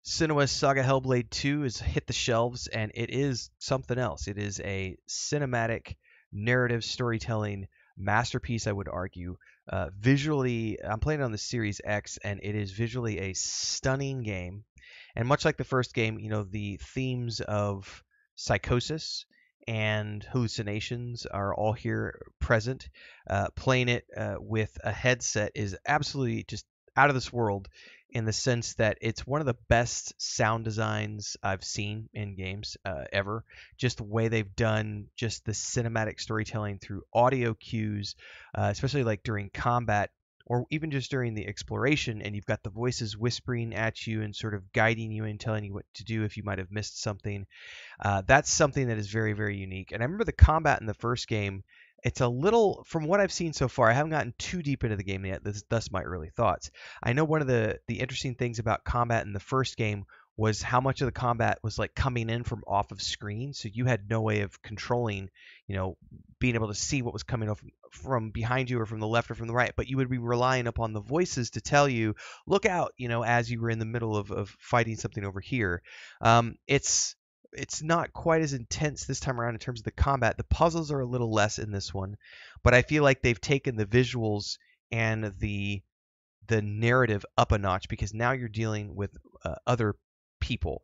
Senua's Saga Hellblade 2 has hit the shelves, and it is something else. It is a cinematic narrative storytelling masterpiece, I would argue. Visually, I'm playing on the Series X, and it is visually a stunning game. And much like the first game, the themes of psychosis and hallucinations are all here present. Playing it with a headset is absolutely just out of this world in the sense that it's one of the best sound designs I've seen in games ever. Just the way they've done just the cinematic storytelling through audio cues, especially like during combat or even just during the exploration, and you've got the voices whispering at you and sort of guiding you and telling you what to do if you might have missed something. That's something that is very, very unique. And I remember the combat in the first game. It's a little, from what I've seen so far, I haven't gotten too deep into the game yet. Thus my early thoughts. I know one of the interesting things about combat in the first game was how much of the combat was like coming in from off of screen, so you had no way of controlling, being able to see what was coming off from behind you or from the left or from the right. But you would be relying upon the voices to tell you, look out, as you were in the middle of fighting something over here. It's not quite as intense this time around in terms of the combat. The puzzles are a little less in this one, but I feel like they've taken the visuals and the narrative up a notch because now you're dealing with other people.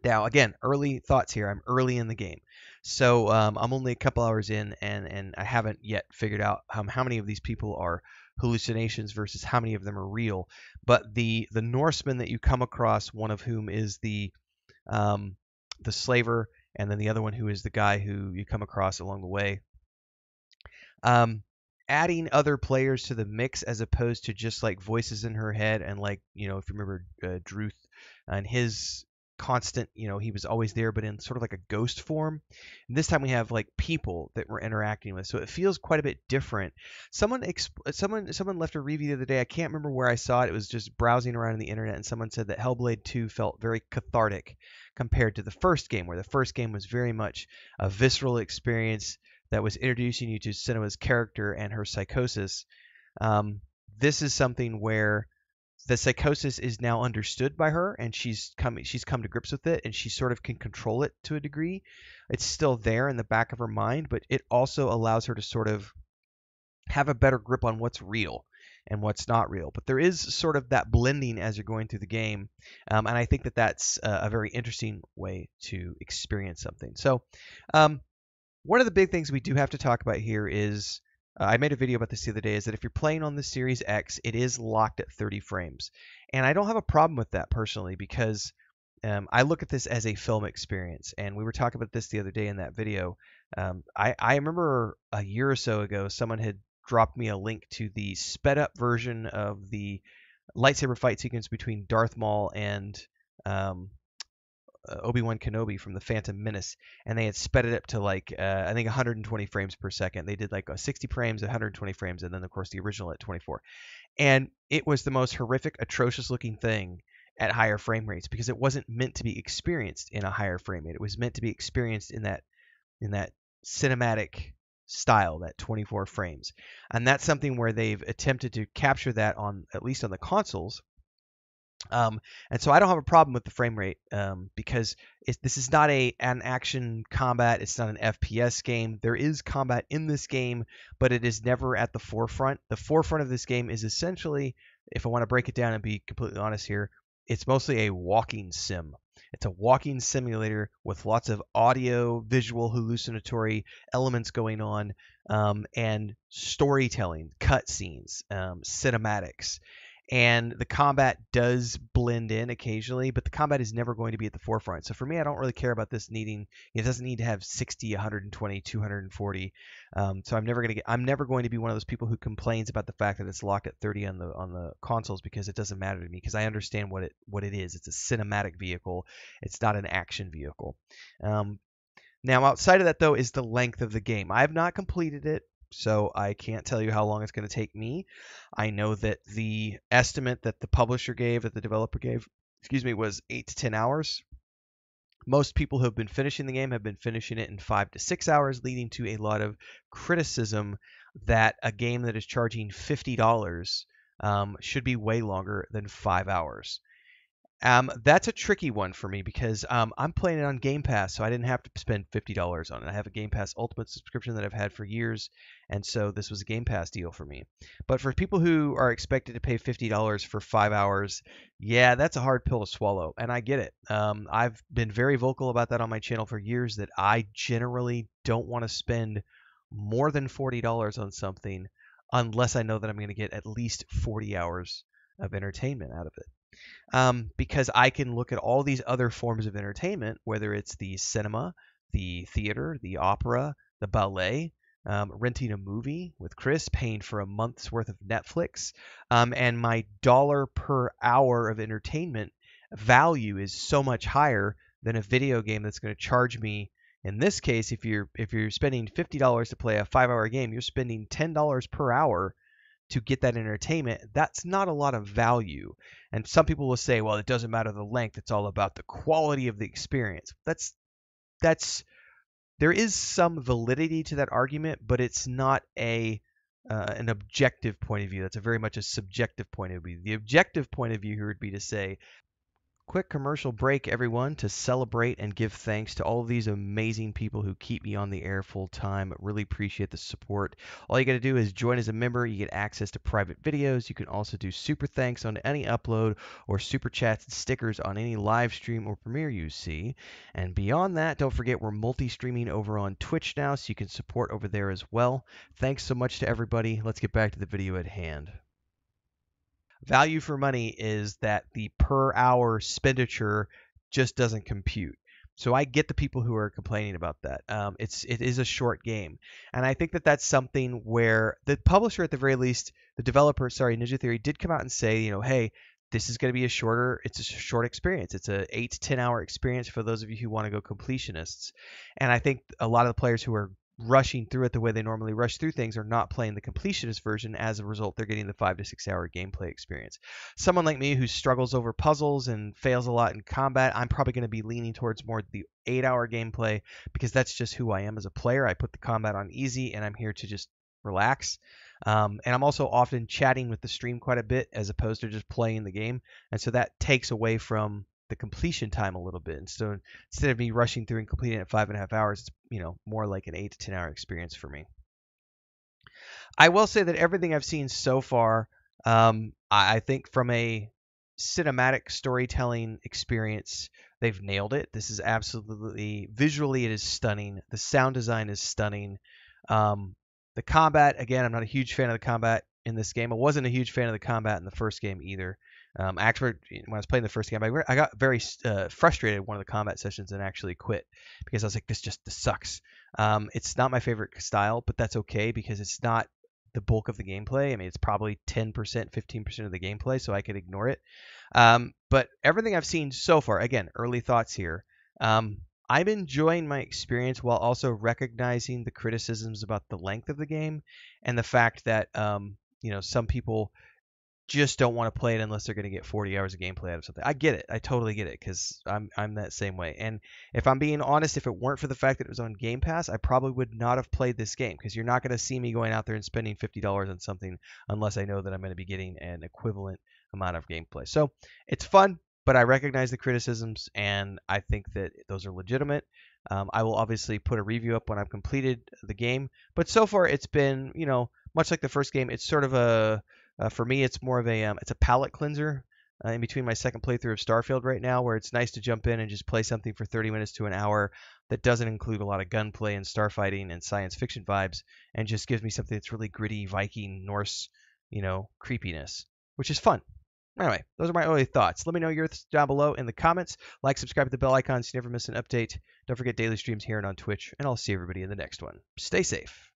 Now, again, early thoughts here. I'm early in the game, so I'm only a couple hours in, and I haven't yet figured out how many of these people are hallucinations versus how many of them are real. But the Norseman that you come across, one of whom is um, the slaver, and then the other one who is the guy who you come across along the way. Um, Adding other players to the mix as opposed to just like voices in her head and like if you remember Druth and his constant, he was always there but in sort of like a ghost form. And this time we have like people that we're interacting with, so it feels quite a bit different. Someone left a review the other day. I can't remember where I saw it. It was just browsing around on the internet, and someone said that Hellblade 2 felt very cathartic compared to the first game, where the first game was very much a visceral experience that was introducing you to Senua's character and her psychosis. This is something where the psychosis is now understood by her, and she's come to grips with it, and she sort of can control it to a degree. It's still there in the back of her mind, but it also allows her to sort of have a better grip on what's real and what's not real. But there is sort of that blending as you're going through the game, and I think that that's a very interesting way to experience something. So um, one of the big things we do have to talk about here is I made a video about this the other day, is that if you're playing on the Series X, it is locked at 30 frames. And I don't have a problem with that personally because I look at this as a film experience. And we were talking about this the other day in that video. I remember a year or so ago, someone had dropped me a link to the sped up version of the lightsaber fight sequence between Darth Maul and um, Obi-Wan Kenobi from the Phantom Menace, and they had sped it up to like I think 120 frames per second. They did like 60 frames, 120 frames, and then of course the original at 24. And it was the most horrific, atrocious looking thing at higher frame rates because it wasn't meant to be experienced in a higher frame rate. It was meant to be experienced in that cinematic style, that 24 frames. And that's something where they've attempted to capture that on at least on the consoles. And so I don't have a problem with the frame rate because this is not an action combat. It's not an FPS game. There is combat in this game, but it is never at the forefront. The forefront of this game is essentially, if I want to break it down and be completely honest here, it's mostly a walking sim. It's a walking simulator with lots of audio, visual, hallucinatory elements going on, and storytelling, cutscenes, cinematics. And the combat does blend in occasionally, but the combat is never going to be at the forefront. So for me, I don't really care about this needing. It doesn't need to have 60, 120, 240. So I'm never going to be one of those people who complains about the fact that it's locked at 30 on the consoles because it doesn't matter to me because I understand what it is. It's a cinematic vehicle. It's not an action vehicle. Now outside of that though is the length of the game. I have not completed it, so I can't tell you how long it's going to take me. I know that the estimate that the publisher gave, that the developer gave, was 8 to 10 hours. Most people who have been finishing the game have been finishing it in 5 to 6 hours, leading to a lot of criticism that a game that is charging $50 should be way longer than 5 hours. That's a tricky one for me because I'm playing it on Game Pass, so I didn't have to spend $50 on it. I have a Game Pass Ultimate subscription that I've had for years, and so this was a Game Pass deal for me. But for people who are expected to pay $50 for 5 hours, yeah, that's a hard pill to swallow, and I get it. I've been very vocal about that on my channel for years that I generally don't want to spend more than $40 on something unless I know that I'm going to get at least 40 hours of entertainment out of it. Because I can look at all these other forms of entertainment, whether it's the cinema, the theater, the opera, the ballet, renting a movie with Chris, paying for a month's worth of Netflix, and my dollar per hour of entertainment value is so much higher than a video game that's going to charge me. In this case, if you're spending $50 to play a 5-hour game, you're spending $10 per hour to get that entertainment. That's not a lot of value. And some people will say, well, it doesn't matter the length, it's all about the quality of the experience. That's there is some validity to that argument, but it's not an objective point of view. That's a very much a subjective point of view. The objective point of view here would be to say, quick commercial break, everyone, to celebrate and give thanks to all of these amazing people who keep me on the air full time. Really appreciate the support. All you got to do is join as a member. You get access to private videos. You can also do super thanks on any upload or super chats and stickers on any live stream or premiere you see. And beyond that, don't forget we're multi-streaming over on Twitch now, so you can support over there as well. Thanks so much to everybody. Let's get back to the video at hand. Value for money is that the per hour expenditure just doesn't compute. So I get the people who are complaining about that. It is a short game, and I think that that's something where the publisher, at the very least, the developer, sorry, Ninja Theory, did come out and say, hey, this is going to be it's a short experience. It's a 8 to 10 hour experience for those of you who want to go completionists. And I think a lot of the players who are rushing through it the way they normally rush through things are not playing the completionist version. As a result, they're getting the 5 to 6 hour gameplay experience. Someone like me who struggles over puzzles and fails a lot in combat, I'm probably going to be leaning towards more the 8-hour gameplay because that's just who I am as a player. I put the combat on easy and I'm here to just relax. And I'm also often chatting with the stream quite a bit as opposed to just playing the game. And so that takes away from the completion time a little bit. And so instead of me rushing through and completing it in 5.5 hours, it's more like an 8 to 10 hour experience for me. I will say that everything I've seen so far, I think from a cinematic storytelling experience, they've nailed it. This is absolutely visually, it is stunning. The sound design is stunning. The combat, again, I'm not a huge fan of the combat in this game. I wasn't a huge fan of the combat in the first game either. Actually, when I was playing the first game, I got very frustrated in one of the combat sessions and actually quit because I was like, this sucks. It's not my favorite style, but that's okay because it's not the bulk of the gameplay. I mean, it's probably 10%, 15% of the gameplay, so I could ignore it. But everything I've seen so far, again, early thoughts here. I'm enjoying my experience while also recognizing the criticisms about the length of the game and the fact that some people just don't want to play it unless they're going to get 40 hours of gameplay out of something. I get it. I totally get it because I'm that same way. And if I'm being honest, if it weren't for the fact that it was on Game Pass, I probably would not have played this game because you're not going to see me going out there and spending $50 on something unless I know that I'm going to be getting an equivalent amount of gameplay. So it's fun, but I recognize the criticisms and I think that those are legitimate. I will obviously put a review up when I've completed the game, but so far it's been, much like the first game, it's sort of for me, it's more of it's a palate cleanser in between my second playthrough of Starfield right now, where it's nice to jump in and just play something for 30 minutes to an hour that doesn't include a lot of gunplay and starfighting and science fiction vibes, and just gives me something that's really gritty, Viking, Norse, creepiness, which is fun. Anyway, those are my early thoughts. Let me know your thoughts down below in the comments. Like, subscribe, hit the bell icon so you never miss an update. Don't forget daily streams here and on Twitch, and I'll see everybody in the next one. Stay safe.